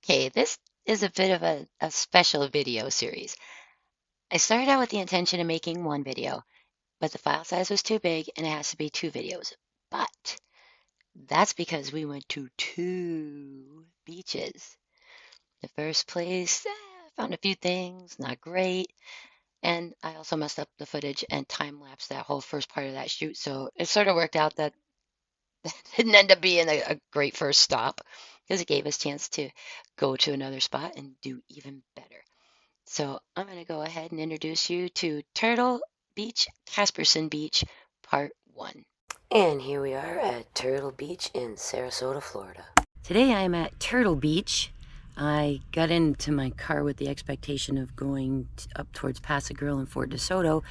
Okay, this is a bit of a special video series. I started out with the intention of making one video, but the file size was too big and it has to be two videos. But that's because we went to two beaches. The first place, found a few things, not great. And I also messed up the footage and time lapsed that whole first part of that shoot. So it sort of worked out that it didn't end up being a great first stop because it gave us a chance to go to another spot and do even better. So I'm going to go ahead and introduce you to Turtle Beach, Caspersen Beach, Part 1. And here we are at Turtle Beach in Sarasota, Florida. Today I am at Turtle Beach. I got into my car with the expectation of going up towards Pass-A-Grille and Fort DeSoto,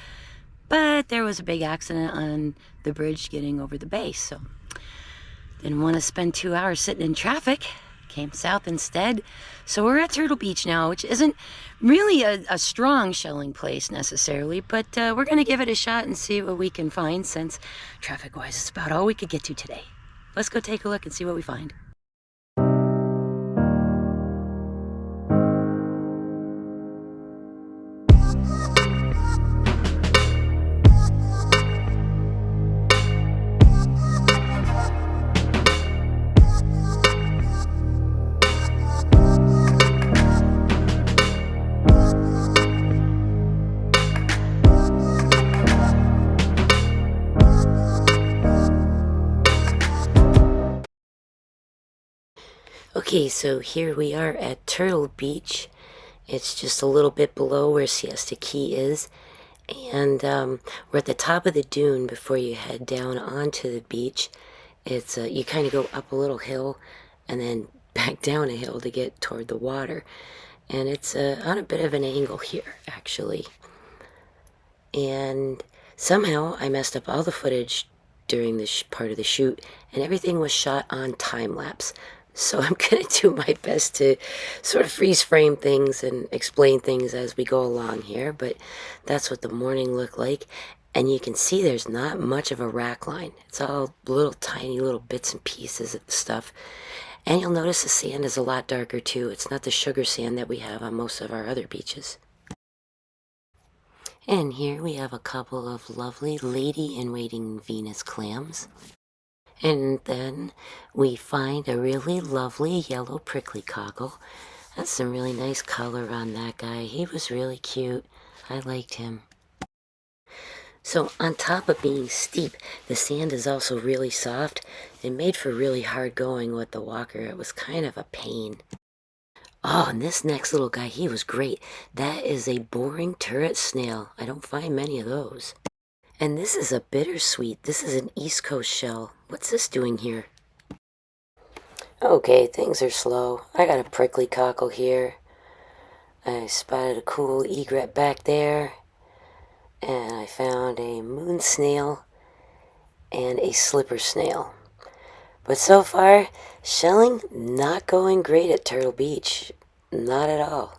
but there was a big accident on the bridge getting over the bay, so didn't want to spend 2 hours sitting in traffic. Came south instead. So we're at Turtle Beach now, which isn't really a strong shelling place necessarily, but we're going to give it a shot and see what we can find, since traffic-wise it's about all we could get to today. Let's go take a look and see what we find. Okay, so here we are at Turtle Beach. It's just a little bit below where Siesta Key is. And we're at the top of the dune before you head down onto the beach. It's you kind of go up a little hill and then back down a hill to get toward the water. And it's on a bit of an angle here, actually. And somehow I messed up all the footage during this part of the shoot, and everything was shot on time-lapse. So I'm going to do my best to sort of freeze frame things and explain things as we go along here, but that's what the morning looked like. And you can see there's not much of a rack line. It's all little tiny little bits and pieces of stuff. And you'll notice the sand is a lot darker too. It's not the sugar sand that we have on most of our other beaches. And here we have a couple of lovely lady-in-waiting Venus clams. And then we find a really lovely yellow prickly cockle. That's some really nice color on that guy. He was really cute. I liked him. So on top of being steep, the sand is also really soft and made for really hard going with the walker. It was kind of a pain. Oh, and this next little guy, he was great. That is a boring turret snail. I don't find many of those. And this is a bittersweet. This is an East Coast shell. What's this doing here? Okay, things are slow. I got a prickly cockle here. I spotted a cool egret back there. And I found a moon snail and a slipper snail. But so far, shelling not going great at Turtle Beach. Not at all.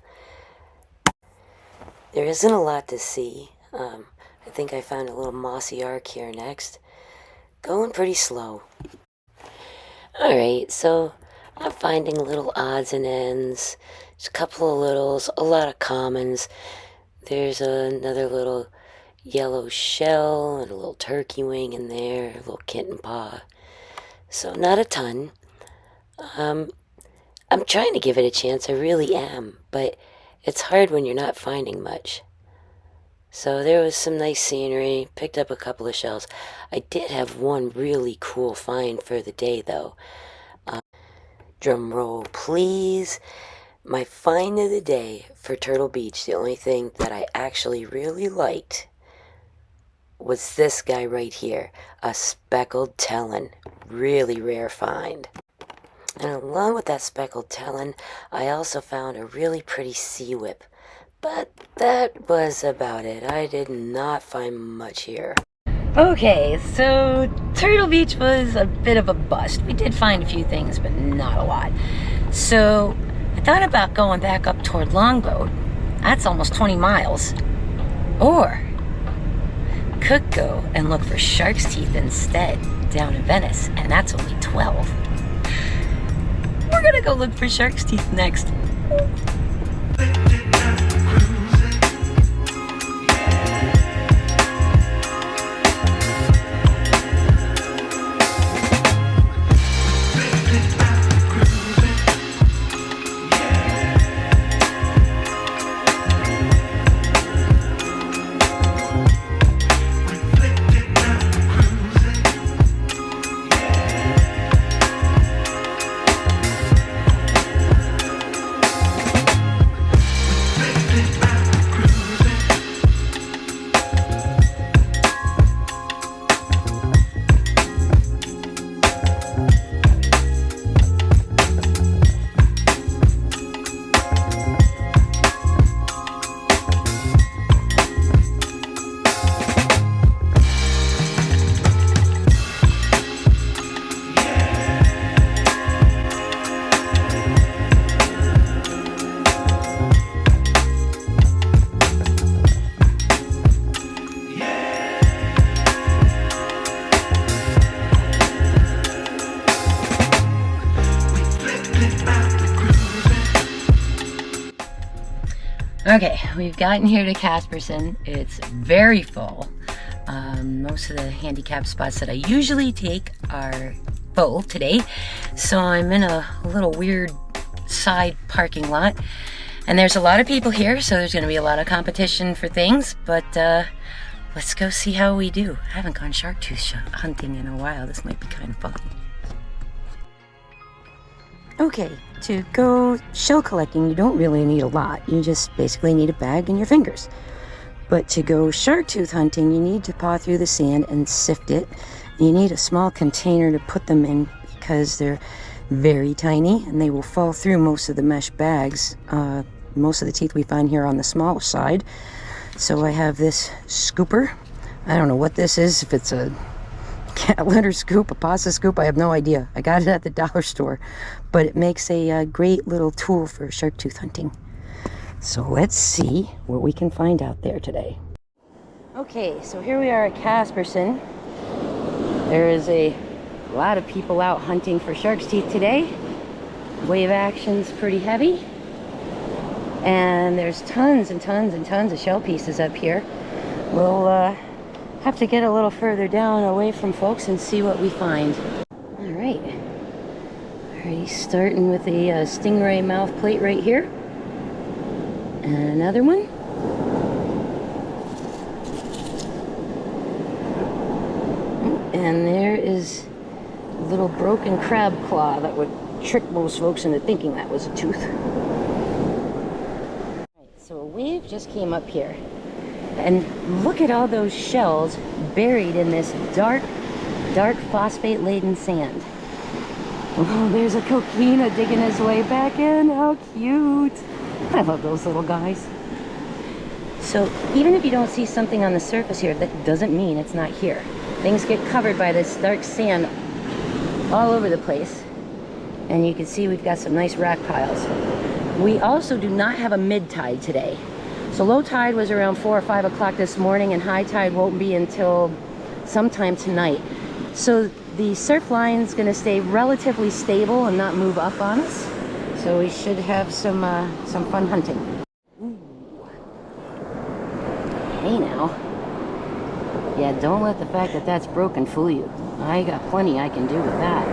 There isn't a lot to see. I think I found a little mossy arc here next. Going pretty slow. Alright, so I'm finding little odds and ends. There's a couple of littles, a lot of commons. There's another little yellow shell and a little turkey wing in there, a little kitten paw. So not a ton. I'm trying to give it a chance, I really am, but it's hard when you're not finding much. So there was some nice scenery, picked up a couple of shells. I did have one really cool find for the day though. Drum roll please. My find of the day for Turtle Beach, the only thing that I actually really liked was this guy right here, a speckled tellin. Really rare find. And along with that speckled tellin, I also found a really pretty sea whip. But that was about it. I did not find much here. Okay, so Turtle Beach was a bit of a bust. We did find a few things, but not a lot. So I thought about going back up toward Longboat. That's almost 20 miles. Or could go and look for shark's teeth instead down in Venice, and that's only 12. We're gonna go look for shark's teeth next. Okay, we've gotten here to Caspersen. It's very full. Most of the handicap spots that I usually take are full today. So I'm in a little weird side parking lot. And there's a lot of people here, so there's going to be a lot of competition for things. But let's go see how we do. I haven't gone shark tooth hunting in a while. This might be kind of fun. Okay, to go shell collecting, you don't really need a lot. You just basically need a bag and your fingers. But to go shark tooth hunting, you need to paw through the sand and sift it. You need a small container to put them in because they're very tiny and they will fall through most of the mesh bags. Most of the teeth we find here are on the smaller side. So I have this scooper. I don't know what this is, if it's a cat litter scoop, a pasta scoop, I have no idea. I got it at the dollar store, but it makes a great little tool for shark tooth hunting. So let's see what we can find out there today. Okay, so here we are at Caspersen. There is a lot of people out hunting for shark's teeth today. Wave action's pretty heavy, and there's tons and tons and tons of shell pieces up here. We'll have to get a little further down away from folks and see what we find. All right. Alrighty, starting with a stingray mouth plate right here. And another one. And there is a little broken crab claw that would trick most folks into thinking that was a tooth. All right, so a wave just came up here. And look at all those shells buried in this dark phosphate-laden sand. Oh, there's a coquina digging his way back in. How cute. I love those little guys. So even if you don't see something on the surface here, that doesn't mean it's not here. Things get covered by this dark sand all over the place. And you can see we've got some nice rock piles. We also do not have a mid-tide today. So low tide was around 4 or 5 o'clock this morning, and high tide won't be until sometime tonight. So the surf line's going to stay relatively stable and not move up on us. So we should have some fun hunting. Ooh. Hey now. Yeah, don't let the fact that that's broken fool you. I got plenty I can do with that.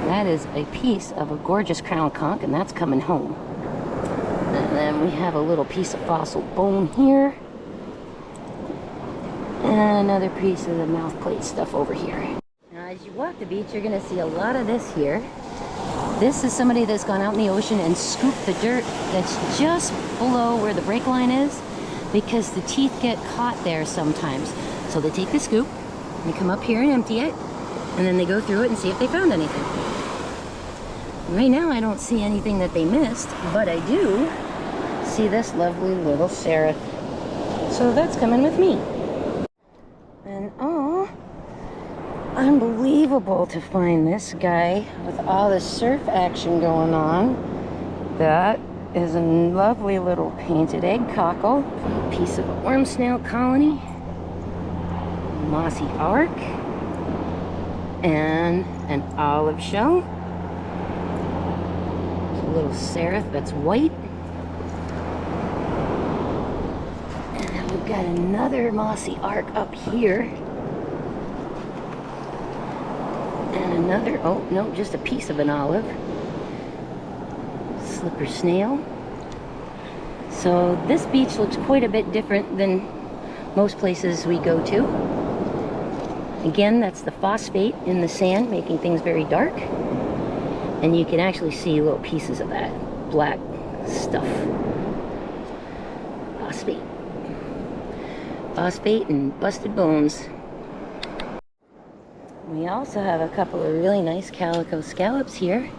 That is a piece of a gorgeous crown conch, and that's coming home. And then we have a little piece of fossil bone here. And another piece of the mouth plate stuff over here. Now as you walk the beach, you're going to see a lot of this here. This is somebody that's gone out in the ocean and scooped the dirt that's just below where the break line is, because the teeth get caught there sometimes. So they take the scoop, and they come up here and empty it, and then they go through it and see if they found anything. Right now I don't see anything that they missed, but I do see this lovely little seraph. So that's coming with me. And oh, unbelievable to find this guy with all the surf action going on. That is a lovely little painted egg cockle, a piece of a worm snail colony, mossy arc, and an olive shell. little seraph that's white. And then we've got another mossy arc up here. And another, oh no, just a piece of an olive. Slipper snail. So this beach looks quite a bit different than most places we go to. Again, that's the phosphate in the sand, making things very dark. And you can actually see little pieces of that black stuff. Phosphate. Phosphate and busted bones. We also have a couple of really nice calico scallops here.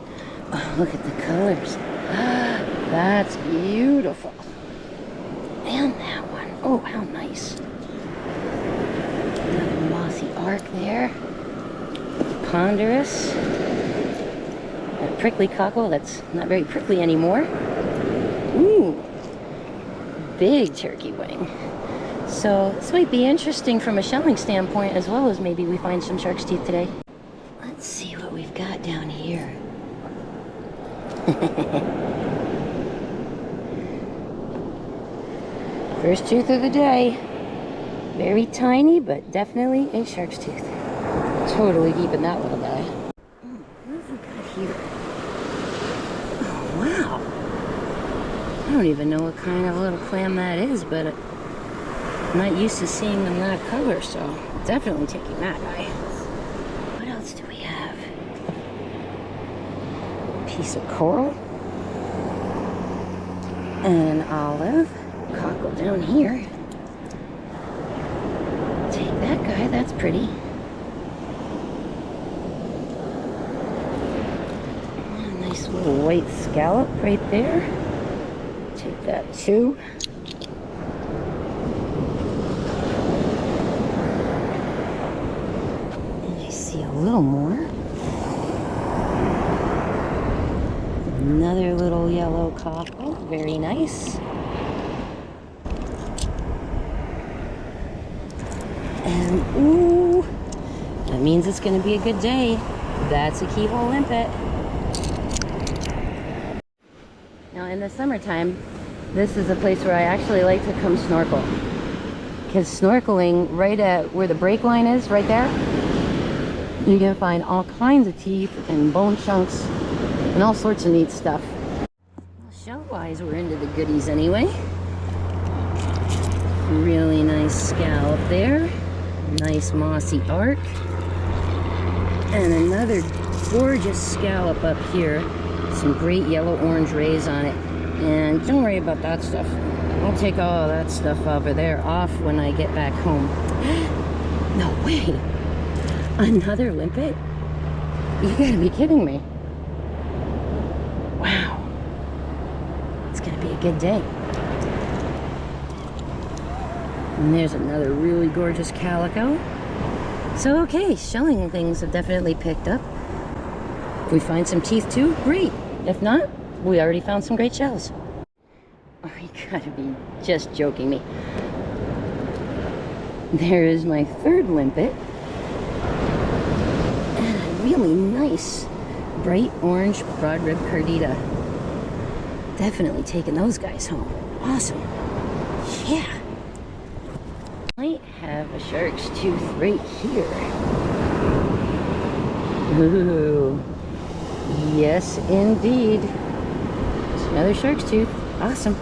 Oh, look at the colors. That's beautiful. And that one. Oh, how nice. Another mossy arc there. Ponderous. A prickly cockle that's not very prickly anymore. Ooh. Big turkey wing. So this might be interesting from a shelling standpoint, as well as maybe we find some shark's teeth today. Let's see what we've got down here. First tooth of the day. Very tiny, but definitely a shark's tooth. Totally keeping that little guy. What have we got here? Oh, wow. I don't even know what kind of little clam that is, but I'm not used to seeing them that color, so definitely taking that guy. What else do we have? Piece of coral. An olive. Cockle down here. Take that guy, that's pretty. A nice little white scallop right there. Take that too. And I see a little more. Another little yellow cockle, very nice. And ooh, that means it's going to be a good day. That's a keyhole limpet. Now in the summertime, this is a place where I actually like to come snorkel. Because snorkeling right at where the break line is, right there, you can find all kinds of teeth and bone chunks and all sorts of neat stuff. Well, shell-wise, we're into the goodies anyway. Really nice scallop there. Nice mossy arc. And another gorgeous scallop up here. Some great yellow-orange rays on it. And don't worry about that stuff. I'll take all that stuff over there off when I get back home. No way! Another limpet? You gotta be kidding me. Wow. It's gonna be a good day. And there's another really gorgeous calico. So okay, shelling things have definitely picked up. If we find some teeth too, great. If not, we already found some great shells. Oh, you gotta be just joking me. There is my third limpet. And a really nice bright orange broad rib perdita. Definitely taking those guys home. Awesome. Yeah. Might have a shark's tooth right here. Ooh. Yes, indeed. It's another shark's tooth. Awesome.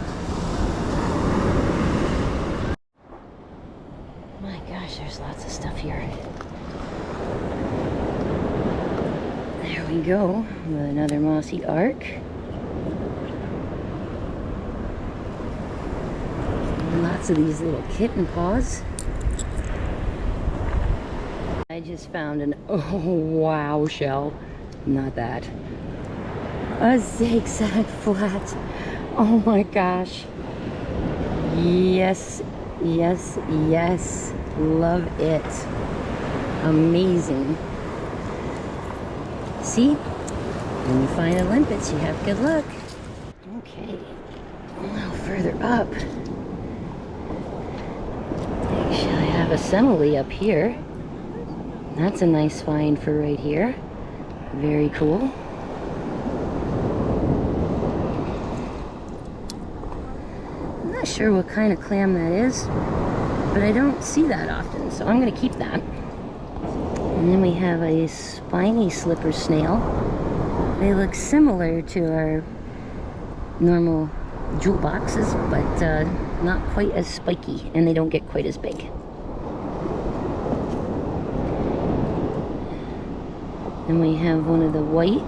My gosh, there's lots of stuff here. There we go, with another mossy arc. Lots of these little kitten paws. I just found an oh wow shell. Not that. A zigzag flat. Oh my gosh. Yes, yes, yes. Love it. Amazing. See? When you find a limpets, you have good luck. Okay. A little further up. Actually, I have a semele up here. That's a nice find for right here. Very cool. not sure what kind of clam that is, but I don't see that often, so I'm going to keep that. And then we have a spiny slipper snail. They look similar to our normal jewel boxes, but not quite as spiky, and they don't get quite as big. And we have one of the white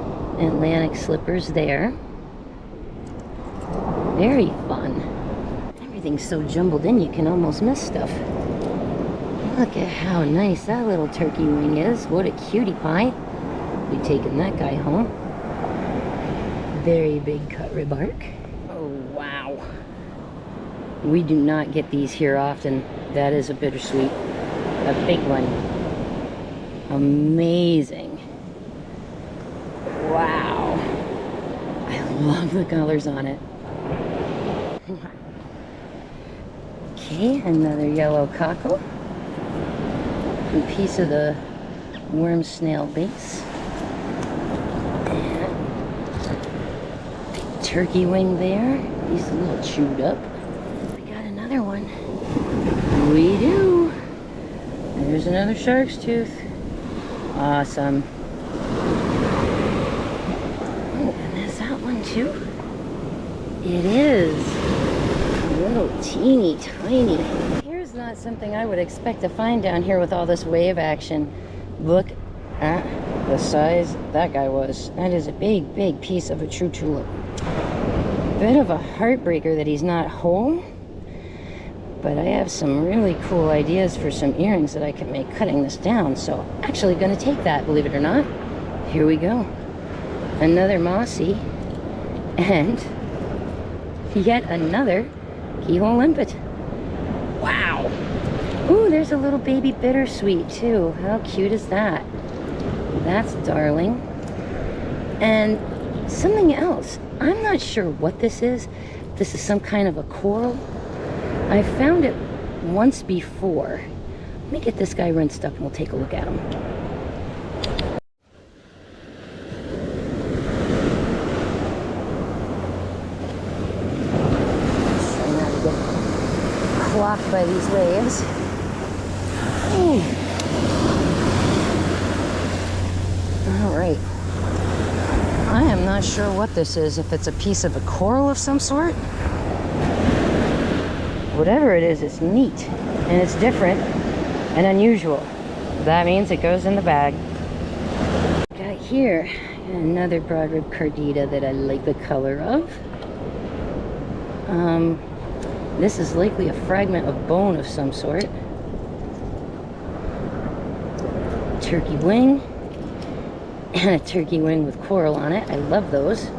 Atlantic slippers there. Very fun. Everything's so jumbled in you can almost miss stuff. Look at how nice that little turkey wing is. What a cutie pie. We'll be taking that guy home. Very big cut rib arc. Oh, wow. We do not get these here often. That is a bittersweet. A big one. Amazing. Wow. I love the colors on it. Okay, another yellow cockle. A piece of the worm snail base. And turkey wing there. He's a little chewed up. We got another one. We do. There's another shark's tooth. Awesome. Oh, and there's that one too. It is. A little teeny tiny. Here's not something I would expect to find down here with all this wave action. Look at the size that guy was. That is a big, big piece of a true tulip. Bit of a heartbreaker that he's not whole, but I have some really cool ideas for some earrings that I can make cutting this down, so I'm actually going to take that, believe it or not. Here we go. Another mossy, and yet another keyhole limpet. Wow. Ooh, there's a little baby bittersweet too. How cute is that? That's darling. And something else. I'm not sure what this is. This is some kind of a coral. I found it once before. Let me get this guy rinsed up and we'll take a look at him. Try not to get clocked by these waves. All right. I am not sure what this is, if it's a piece of a coral of some sort. Whatever it is, it's neat, and it's different and unusual. That means it goes in the bag. Got here another broad rib cardita that I like the color of. This is likely a fragment of bone of some sort. Turkey wing. And a turkey wing with coral on it. I love those.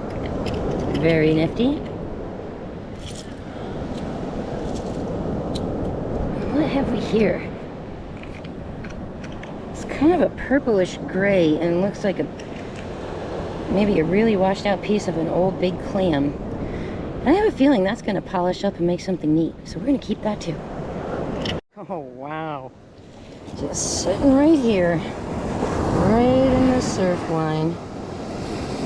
Very nifty. What have we here? It's kind of a purplish gray and looks like maybe a really washed out piece of an old big clam. And I have a feeling that's going to polish up and make something neat. So we're going to keep that too. Oh, wow. Just sitting right here. Right in the surf line.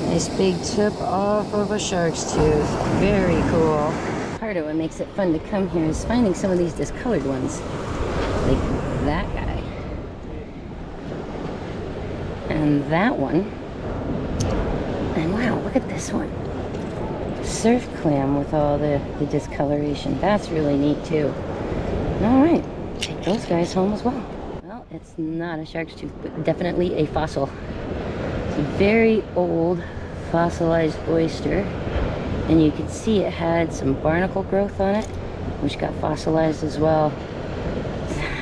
Nice big tip off of a shark's tooth. Very cool. Part of what makes it fun to come here is finding some of these discolored ones. Like that guy. And that one. And wow, look at this one. Surf clam with all the discoloration. That's really neat too. Alright, take those guys home as well. It's not a shark's tooth, but definitely a fossil. It's a very old fossilized oyster, and you can see it had some barnacle growth on it, which got fossilized as well.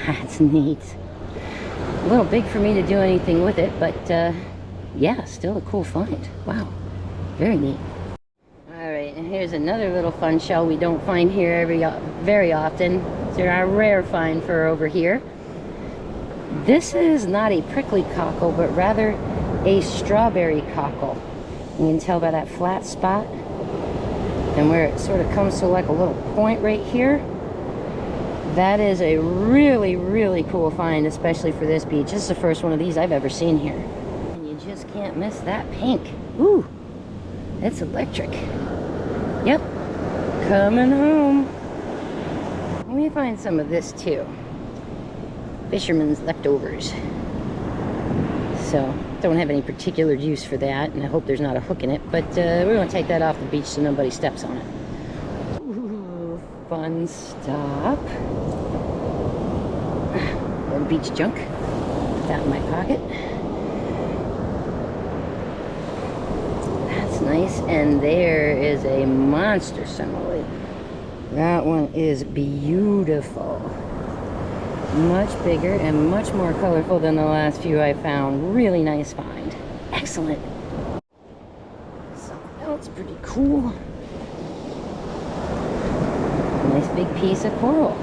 That's neat. A little big for me to do anything with it, but yeah, still a cool find. Wow, very neat. Alright, and here's another little fun shell we don't find here very often. It's a rare find for over here. This is not a prickly cockle, but rather a strawberry cockle. You can tell by that flat spot and where it sort of comes to like a little point right here. That is a really, really cool find, especially for this beach. This is the first one of these I've ever seen here. And you just can't miss that pink. Ooh, it's electric. Yep, coming home. may find some of this too. Fisherman's leftovers. So, don't have any particular use for that, and I hope there's not a hook in it, but we're going to take that off the beach so nobody steps on it. Ooh, fun stuff. More beach junk. Put that in my pocket. That's nice, and there is a monster simile. That one is beautiful. Much bigger and much more colorful than the last few I found. Really nice find. Excellent. Something else pretty cool. Nice big piece of coral.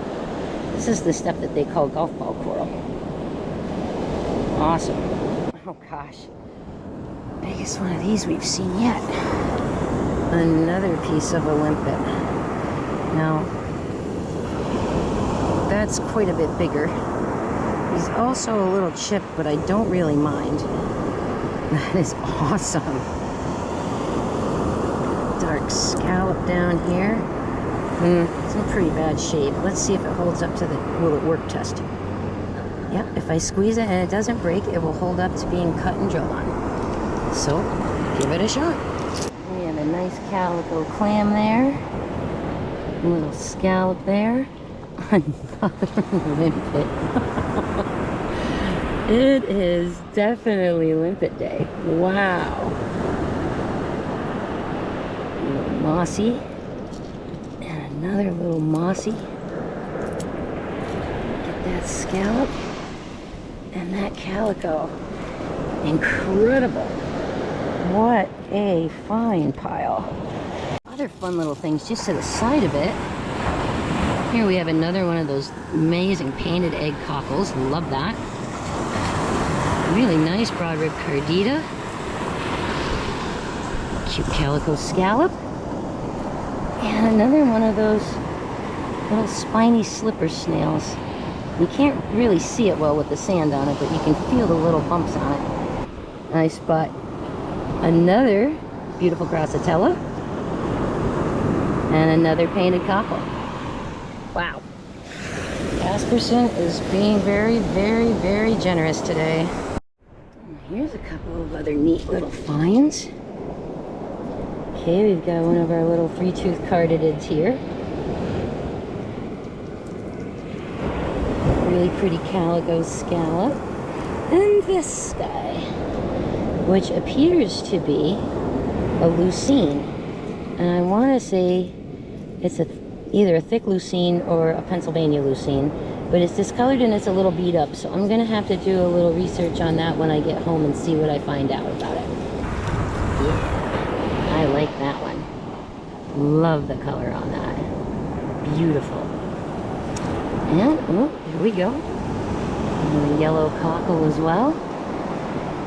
This is the stuff that they call golf ball coral. Awesome. Oh gosh. Biggest one of these we've seen yet. Another piece of a limpet. Now, that's quite a bit bigger. He's also a little chipped, but I don't really mind. That is awesome. Dark scallop down here. It's in pretty bad shape. Let's see if it holds up to the will it work test. Yep, if I squeeze it and it doesn't break, it will hold up to being cut and drilled on. So, give it a shot. We have a nice calico clam there. A little scallop there. Another limpet. It is definitely limpet day. Wow. A little mossy. And another little mossy. Get that scallop. And that calico. Incredible. What a fine pile. Other fun little things just to the side of it. Here we have another one of those amazing painted egg cockles. Love that. Really nice broad rib cardita. Cute calico scallop. And another one of those little spiny slipper snails. You can't really see it well with the sand on it, but you can feel the little bumps on it. Nice spot. Another beautiful grassatella. And another painted cockle. Wow. Caspersen is being very, very, very generous today. Here's a couple of other neat little finds. Okay, we've got one of our little free-tooth cardidids here. Really pretty calico scallop. And this guy, which appears to be a lucine. And I want to say it's either a thick lucine or a Pennsylvania lucine, but it's discolored and it's a little beat up, so I'm gonna have to do a little research on that when I get home and see what I find out about it. Yeah, I like that one. Love the color on that. Beautiful. And, oh, here we go. And a yellow cockle as well.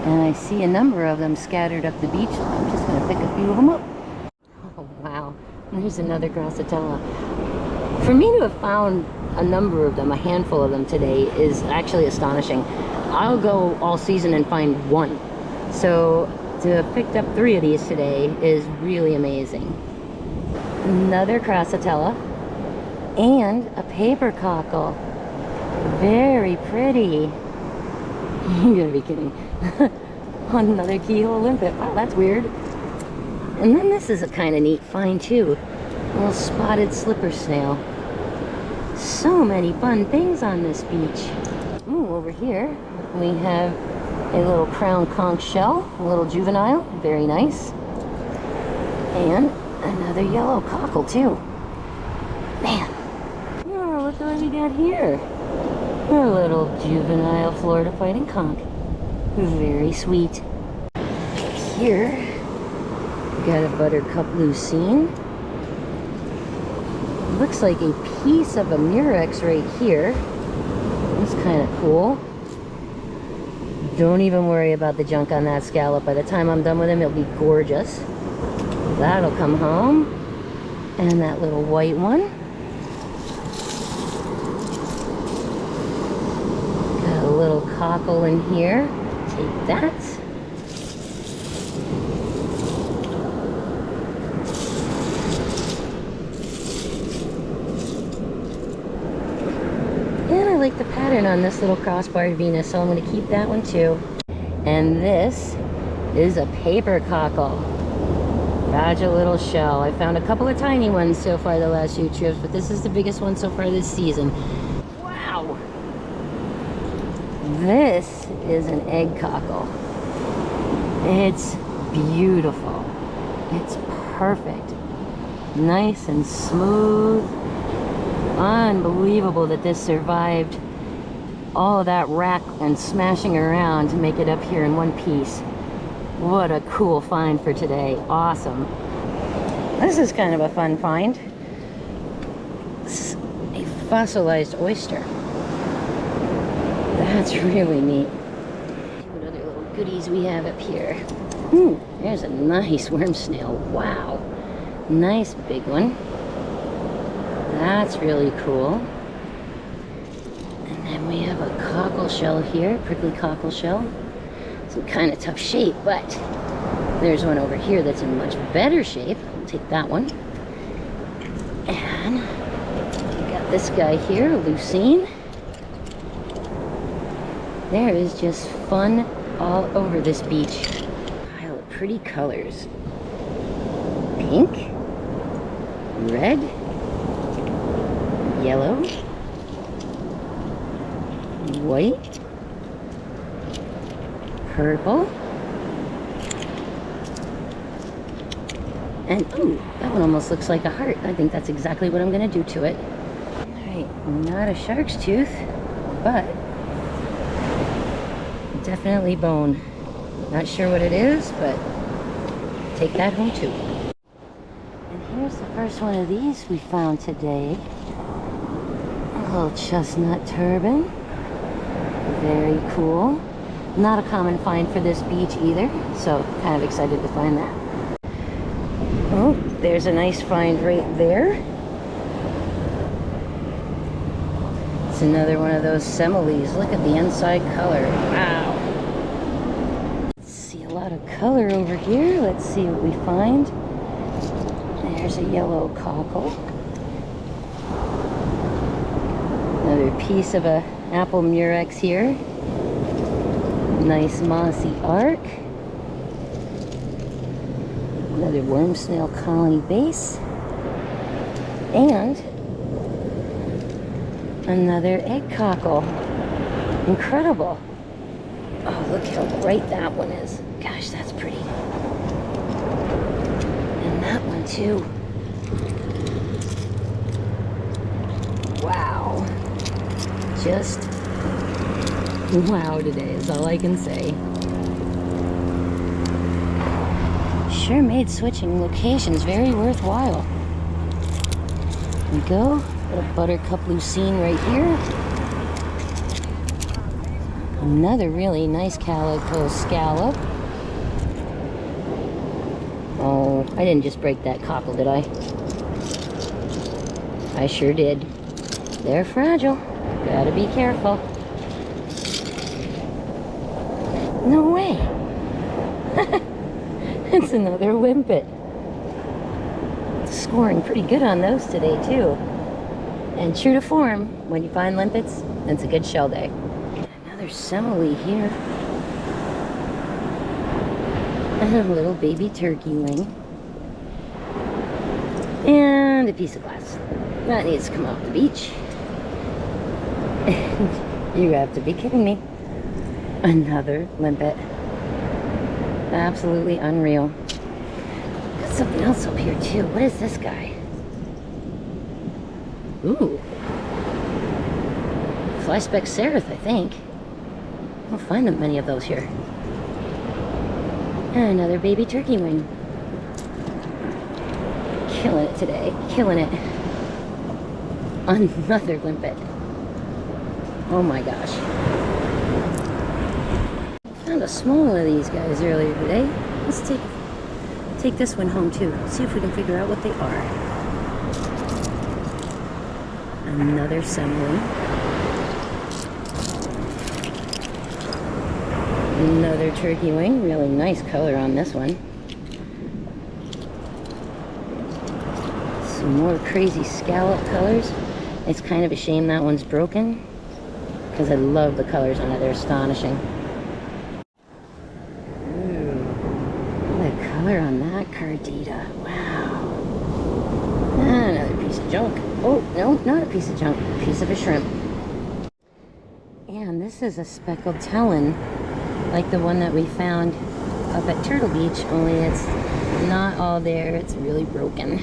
And I see a number of them scattered up the beach, so I'm just gonna pick a few of them up. Oh, wow. There's another grassatella. For me to have found a number of them, a handful of them today, is actually astonishing. I'll go all season and find one. So to have picked up 3 of these today is really amazing. Another grassatella and a paper cockle. Very pretty. You gotta be kidding. Another keyhole limpet. Wow, that's weird. And then this is a kind of neat find too. A little spotted slipper snail. So many fun things on this beach. Ooh, over here we have a little crown conch shell, a little juvenile, very nice. And another yellow cockle too. Man, oh, look what we got here. A little juvenile Florida fighting conch. Very sweet. Here, we got a buttercup lucine. Looks like a piece of a murex right here. That's kind of cool. Don't even worry about the junk on that scallop. By the time I'm done with him, it'll be gorgeous. That'll come home. And that little white one. Got a little cockle in here. Take that. like the pattern on this little crossbarred Venus, so I'm going to keep that one too. And this is a paper cockle. Fragile little shell. I found a couple of tiny ones so far the last few trips, but this is the biggest one so far this season. Wow! This is an egg cockle. It's beautiful. It's perfect. Nice and smooth. Unbelievable that this survived all of that rack and smashing around to make it up here in one piece. What a cool find for today. Awesome. This is kind of a fun find. This is a fossilized oyster. That's really neat. What other little goodies we have up here? There's a nice worm snail. Wow. Nice big one. That's really cool. And then we have a cockle shell here, prickly cockle shell. Some kind of tough shape, but there's one over here that's in much better shape. I'll take that one. And we got this guy here, Lucine. There is just fun all over this beach. Pile of pretty colors. Pink, red, yellow, white, purple, and ooh, that one almost looks like a heart. I think that's exactly what I'm gonna do to it. Alright, not a shark's tooth, but definitely bone. Not sure what it is, but take that home too. And here's the first one of these we found today. A little chestnut turban. Very cool. Not a common find for this beach either, so kind of excited to find that. Oh, there's a nice find right there. It's another one of those similes. Look at the inside color. Wow. Let's see a lot of color over here. Let's see what we find. There's a yellow cockle. Another piece of a apple murex here. Nice mossy arc. Another worm snail colony base. And another egg cockle. Incredible. Oh, look how bright that one is. Gosh, that's pretty. And that one too. Wow. Just wow today is all I can say. Sure made switching locations very worthwhile. There we go. Got a buttercup lucine right here. Another really nice calico scallop. Oh, I didn't just break that cockle, did I? I sure did. They're fragile. Gotta be careful. No way. It's another limpet. Scoring pretty good on those today too. And true to form, when you find limpets, it's a good shell day. Another simile here. And a little baby turkey wing. And a piece of glass. That needs to come off the beach. You have to be kidding me. Another limpet. Absolutely unreal. Got something else up here too. What is this guy? Ooh. Flyspeck cerith, I think. I don't find that many of those here. And another baby turkey wing. Killing it today. Killing it. Another limpet. Oh my gosh. Found a small one of these guys earlier today. Let's take this one home too. See if we can figure out what they are. Another simile. Another turkey wing. Really nice color on this one. Some more crazy scallop colors. It's kind of a shame that one's broken. because I love the colors on it. They're astonishing. Ooh, the color on that cardita. Wow. Another piece of junk. Oh, no, not a piece of junk. A piece of a shrimp. And this is a speckled talon, like the one that we found up at Turtle Beach, only it's not all there. It's really broken.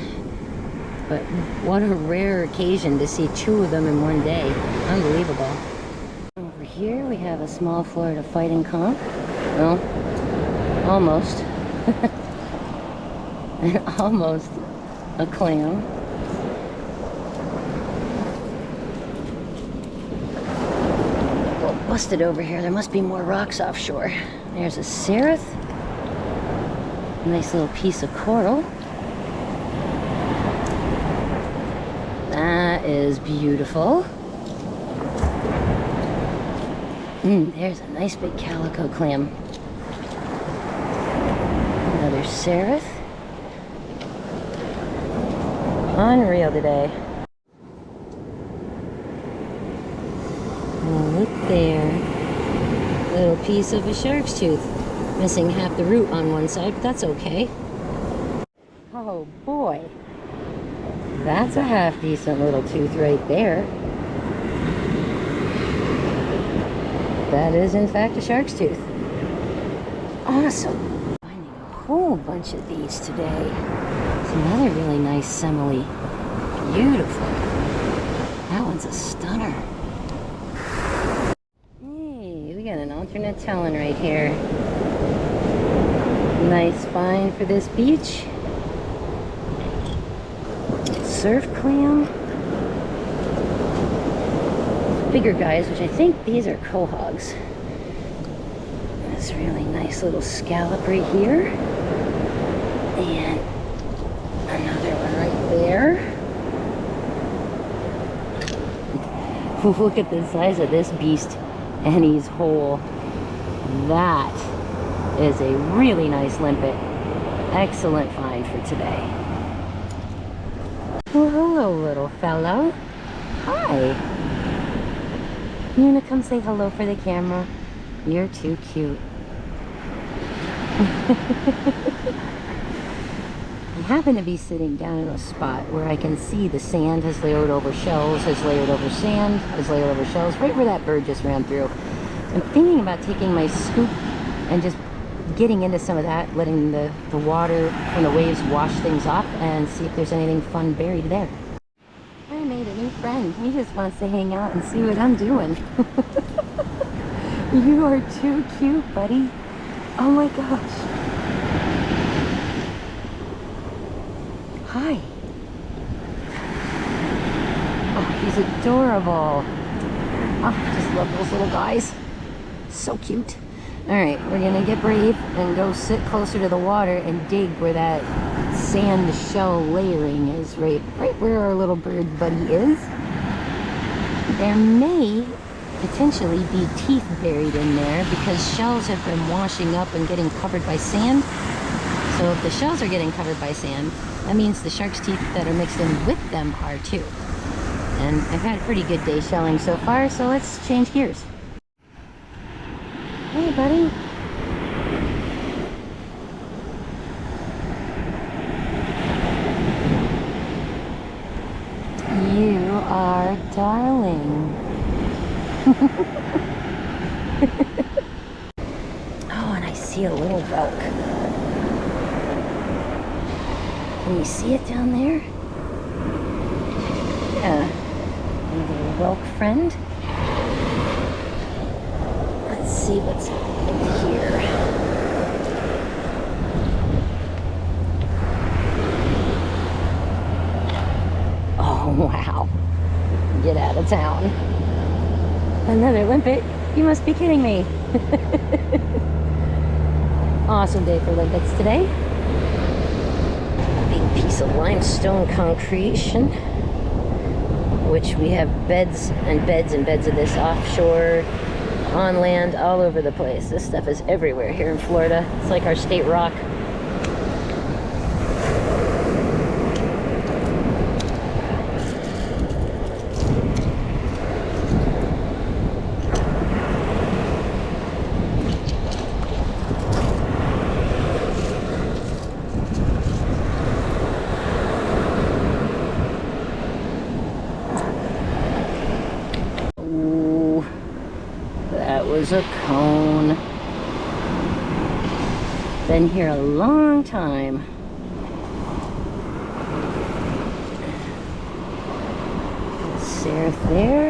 But what a rare occasion to see 2 of them in one day. Unbelievable. Over here we have a small Florida fighting conch. Well, almost. And almost a clam. Busted over here. There must be more rocks offshore. There's a seraph. Nice little piece of coral. That is beautiful. There's a nice big calico clam. Another seraph. Unreal today. Oh, look there. Little piece of a shark's tooth. Missing half the root on one side, but that's okay. Oh boy. That's a half decent little tooth right there. That is in fact a shark's tooth. Awesome. Finding a whole bunch of these today. It's another really nice simile. Beautiful. That one's a stunner. Hey, we got an alternate talon right here. Nice find for this beach. Surf clam. Bigger guys, which I think these are quahogs. This really nice little scallop right here. And another one right there. Look at the size of this beast, and he's whole. That is a really nice limpet. Excellent find for today. Well, hello, little fellow. Hi. You wanna come say hello for the camera? You're too cute. I happen to be sitting down in a spot where I can see the sand has layered over shells, has layered over sand, has layered over shells, right where that bird just ran through. I'm thinking about taking my scoop and just getting into some of that, letting the water from the waves wash things off and see if there's anything fun buried there. I made a new friend. He just wants to hang out and see what I'm doing. You are too cute, buddy. Oh my gosh. Hi. Oh, he's adorable. Oh, I just love those little guys. So cute. Alright, we're gonna get brave and go sit closer to the water and dig where that sand shell layering is, right where our little bird buddy is. There may potentially be teeth buried in there because shells have been washing up and getting covered by sand. So if the shells are getting covered by sand, that means the shark's teeth that are mixed in with them are too. And I've had a pretty good day shelling so far, so let's change gears. Hey, buddy. You are darling. Oh, and I see a little whelk. Can you see it down there? Yeah. A little whelk friend. Let's see what's in here. Oh, wow. Get out of town. Another limpet? You must be kidding me. Awesome day for limpets today. Big piece of limestone concretion, which we have beds and beds and beds of this offshore, on land, all over the place. This stuff is everywhere here in Florida. It's like our state rock. There's a cone. Been here a long time. Seraph there.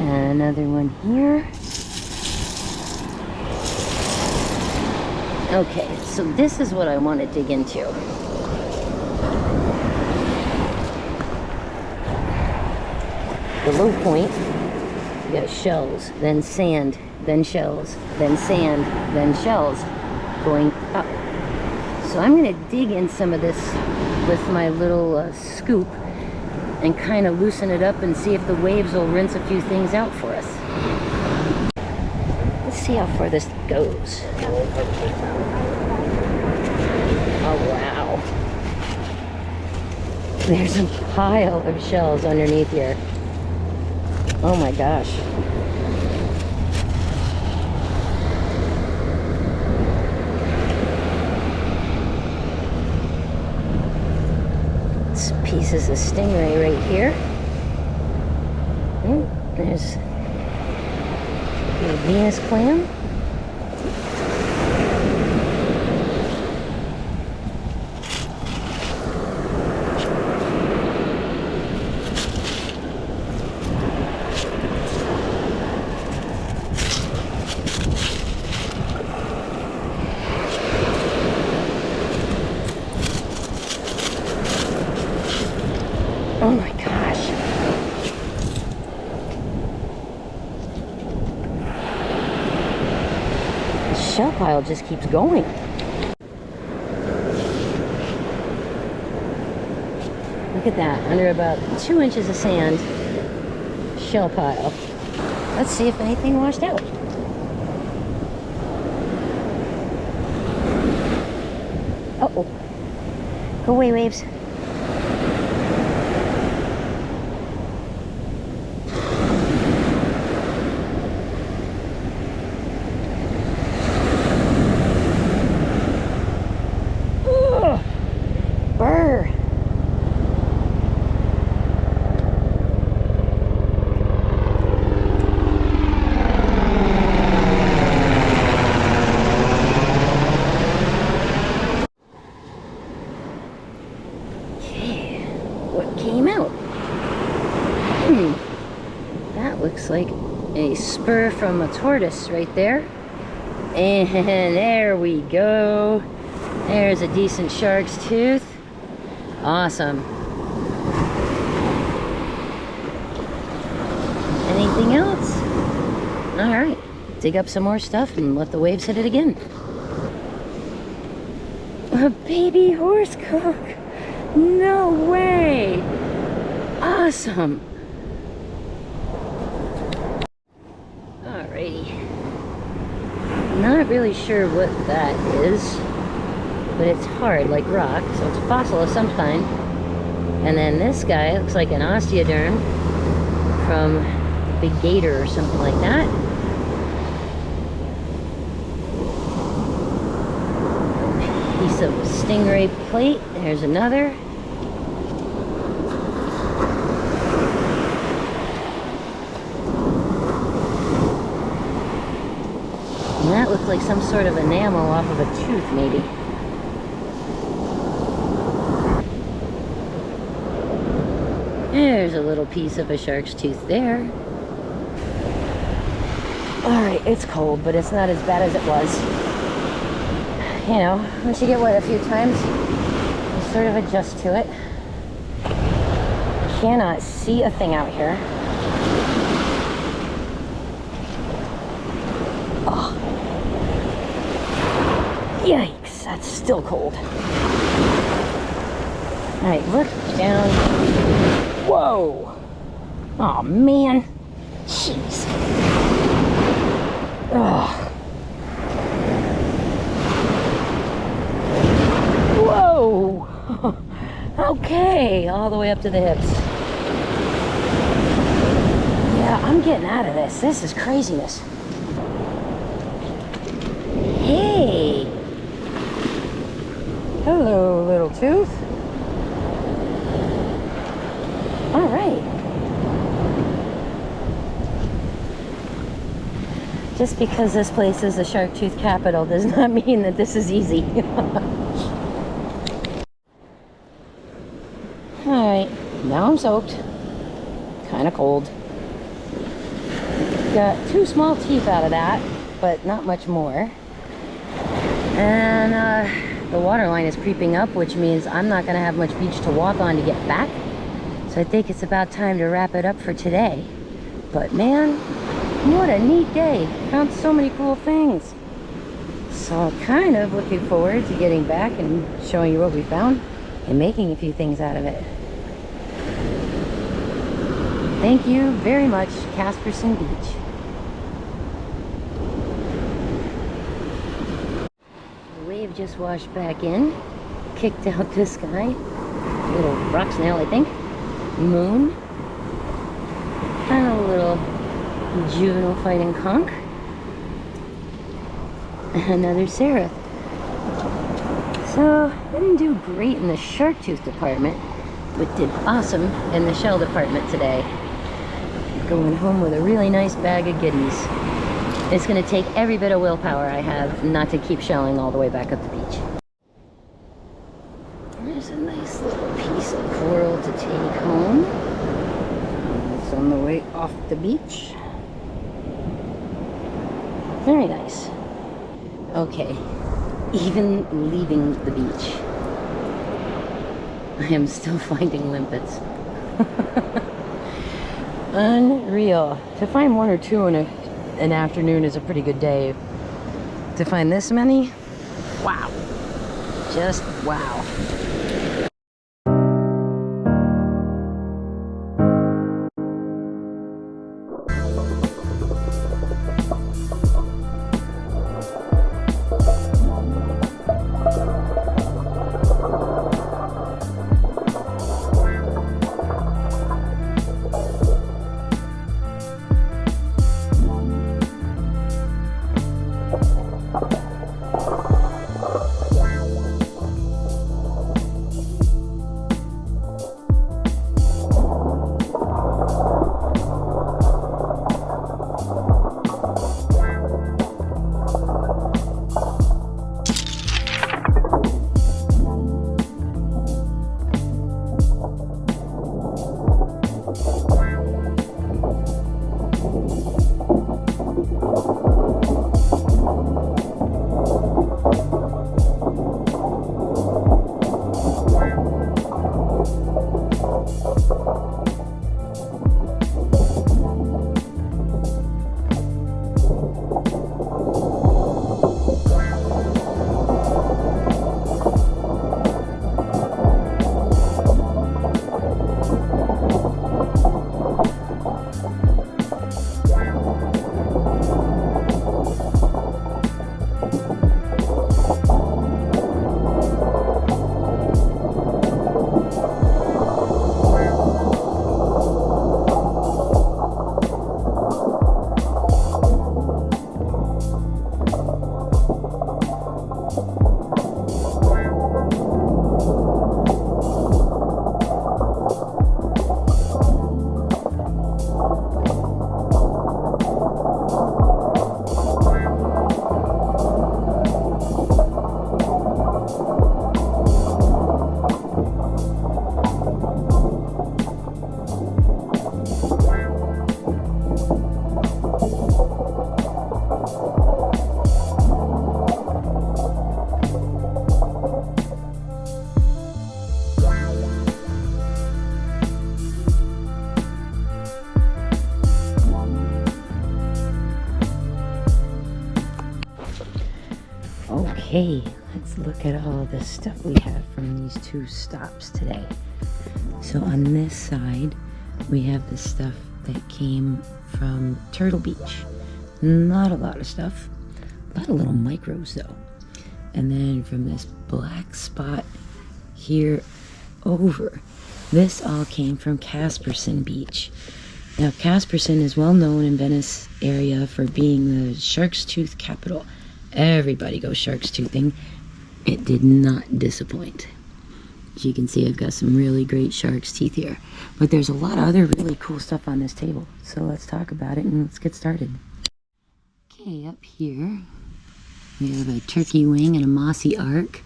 And another one here. Okay, so this is what I want to dig into. The low point, you got shells, then sand, then shells, then sand, then shells going up. So I'm going to dig in some of this with my little scoop and kind of loosen it up and see if the waves will rinse a few things out for us. Let's see how far this goes. Oh wow. There's a pile of shells underneath here. Oh my gosh. Some pieces of stingray right here. Oh, there's a Venus clam. Oh my gosh. The shell pile just keeps going. Look at that, under about 2 inches of sand, shell pile. Let's see if anything washed out. Uh-oh. Go away, waves. Brr. Okay, what came out? That looks like a spur from a tortoise right there. And there we go. There's a decent shark's tooth. Awesome. Anything else? All right, dig up some more stuff and let the waves hit it again. A baby horse cock. No way. Awesome. Alrighty. Not really sure what that is, but it's hard like rock, so it's a fossil of some kind. And then this guy looks like an osteoderm from a big gator or something like that. Piece of stingray plate. There's another. And that looks like some sort of enamel off of a tooth, maybe. There's a little piece of a shark's tooth there. Alright, it's cold, but it's not as bad as it was. You know, once you get wet a few times, you sort of adjust to it. Cannot see a thing out here. Oh. Yikes, that's still cold. Alright, look down. Whoa! Oh man! Jeez! Ugh! Whoa! Okay, all the way up to the hips. Yeah, I'm getting out of this. This is craziness. Hey! Hello, little tooth. All right. Just because this place is the shark tooth capital does not mean that this is easy. Alright, now I'm soaked. Kind of cold. Got 2 small teeth out of that, but not much more. And the water line is creeping up, which means I'm not going to have much beach to walk on to get back. So I think it's about time to wrap it up for today. But man, what a neat day. Found so many cool things. So I'm kind of looking forward to getting back and showing you what we found and making a few things out of it. Thank you very much, Caspersen Beach. The wave just washed back in, kicked out the sky. Little rock snail, I think. Moon. And a little juvenile fighting conch. Another seraph. So, I didn't do great in the shark tooth department, but did awesome in the shell department today. Going home with a really nice bag of goodies. It's going to take every bit of willpower I have not to keep shelling all the way back up the beach. There's a nice little piece of coral to take home. It's on the way off the beach. Very nice. Okay, even leaving the beach, I am still finding limpets. Unreal. To find 1 or 2 in an afternoon is a pretty good day. To find this many, wow. Just wow. Okay, let's look at all the stuff we have from these 2 stops today. So on this side, we have the stuff that came from Turtle Beach. Not a lot of stuff. A lot of little micros though. And then from this black spot here over, this all came from Caspersen Beach. Now Caspersen is well known in Venice area for being the shark's tooth capital. Everybody goes shark's toothing. It did not disappoint. As you can see, I've got some really great shark's teeth here. But there's a lot of other really cool stuff on this table. So let's talk about it and let's get started. Okay, up here we have a turkey wing and a mossy ark,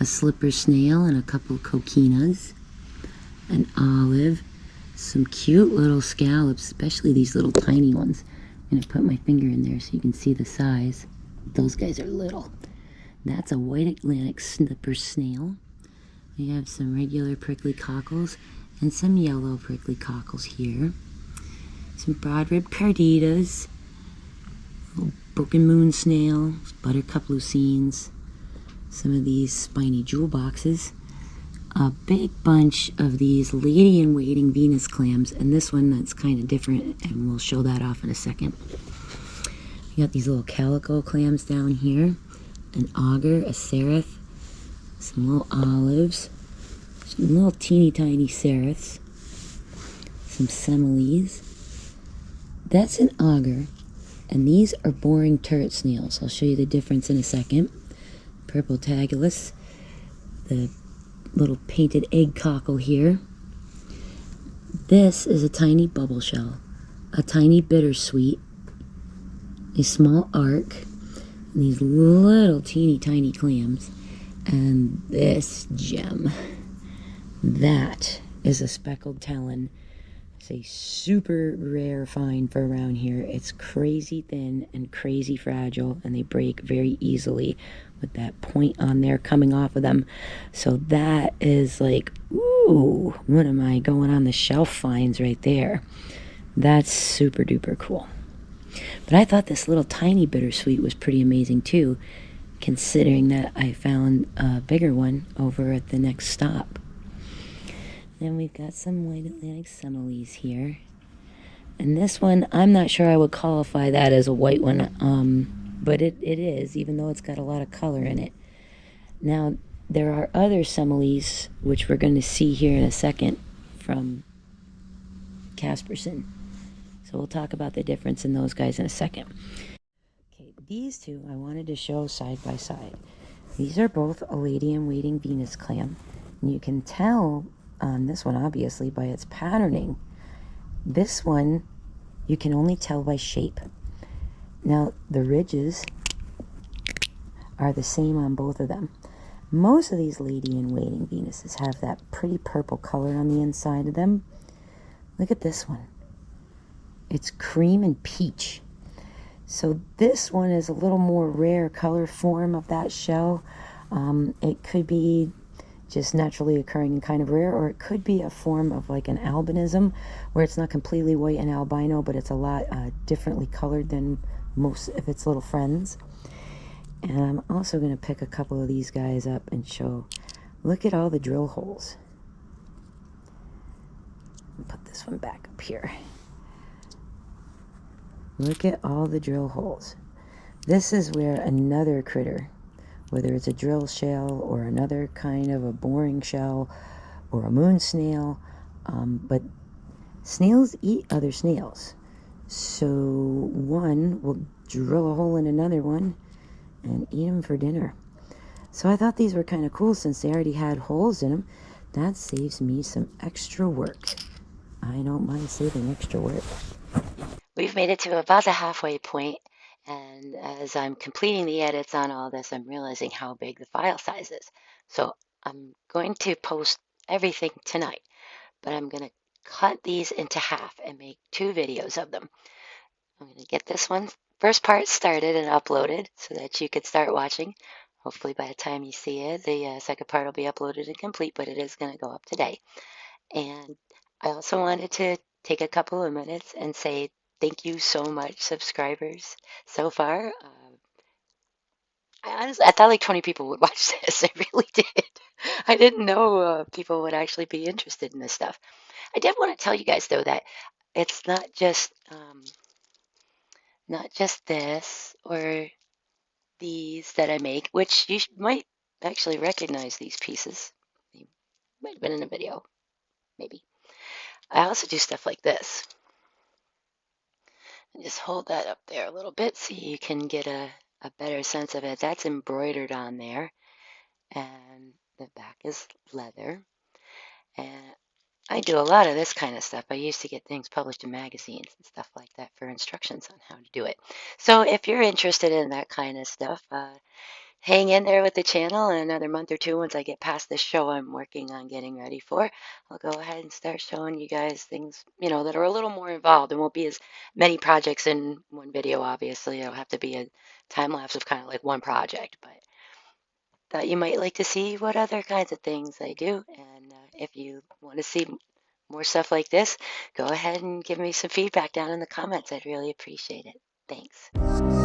a slipper snail and a couple coquinas, an olive, some cute little scallops, especially these little tiny ones. I'm going to put my finger in there so you can see the size. Those guys are little. That's a white Atlantic slipper snail. We have some regular prickly cockles and some yellow prickly cockles here. Some broad-ribbed carditas, little broken moon snail, buttercup lucines, some of these spiny jewel boxes, a big bunch of these lady-in-waiting Venus clams, and this one that's kind of different, and we'll show that off in a second. We got these little calico clams down here, an auger, a seraph, some little olives, some little teeny tiny seraphs, some similes. That's an auger, and these are boring turret snails. I'll show you the difference in a second. Purple tagulus, the little painted egg cockle here. This is a tiny bubble shell, a tiny bittersweet, a small ark, and these little teeny tiny clams, and this gem. That is a speckled talon. It's a super rare find for around here. It's crazy thin and crazy fragile, and they break very easily with that point on there coming off of them. So that is like, ooh, what am I going on the shelf finds right there? That's super duper cool. But I thought this little tiny bittersweet was pretty amazing too, considering that I found a bigger one over at the next stop. Then we've got some white Atlantic similes here. And this one, I'm not sure I would qualify that as a white one, but it is, even though it's got a lot of color in it. Now, there are other similes, which we're going to see here in a second, from Caspersen. So we'll talk about the difference in those guys in a second. Okay, these two I wanted to show side by side. These are both a lady-in-waiting Venus clam. And you can tell on this one, obviously, by its patterning. This one, you can only tell by shape. Now, the ridges are the same on both of them. Most of these lady-in-waiting Venuses have that pretty purple color on the inside of them. Look at this one. It's cream and peach. So this one is a little more rare color form of that shell. It could be just naturally occurring and kind of rare, or it could be a form of like an albinism, where it's not completely white and albino, but it's a lot differently colored than most of its little friends. And I'm also going to pick a couple of these guys up and show. Look at all the drill holes. I'll put this one back up here. Look at all the drill holes. This is where another critter, whether it's a drill shell or another kind of a boring shell or a moon snail, but snails eat other snails. So one will drill a hole in another one and eat them for dinner. So I thought these were kind of cool since they already had holes in them. That saves me some extra work. I don't mind saving extra work. We've made it to about the halfway point, and as I'm completing the edits on all this, I'm realizing how big the file size is. So I'm going to post everything tonight, but I'm going to cut these into half and make 2 videos of them. I'm going to get this one first part started and uploaded so that you could start watching. Hopefully by the time you see it, the second part will be uploaded and complete, but it is going to go up today. And I also wanted to take a couple of minutes and say thank you so much, subscribers, so far. I thought like 20 people would watch this. I really did. I didn't know people would actually be interested in this stuff. I did want to tell you guys though that it's not just this or these that I make, which you might actually recognize these pieces. They might have been in a video, maybe. I also do stuff like this. And just hold that up there a little bit so you can get a better sense of it. That's embroidered on there, and the back is leather. And I do a lot of this kind of stuff. I used to get things published in magazines and stuff like that for instructions on how to do it. So if you're interested in that kind of stuff, hang in there with the channel. In another month or two, once I get past this show I'm working on getting ready for, I'll go ahead and start showing you guys things, that are a little more involved and won't be as many projects in one video, obviously. It'll have to be a time lapse of kind of like one project, but thought you might like to see what other kinds of things I do. And if you want to see more stuff like this, go ahead and give me some feedback down in the comments. I'd really appreciate it. Thanks.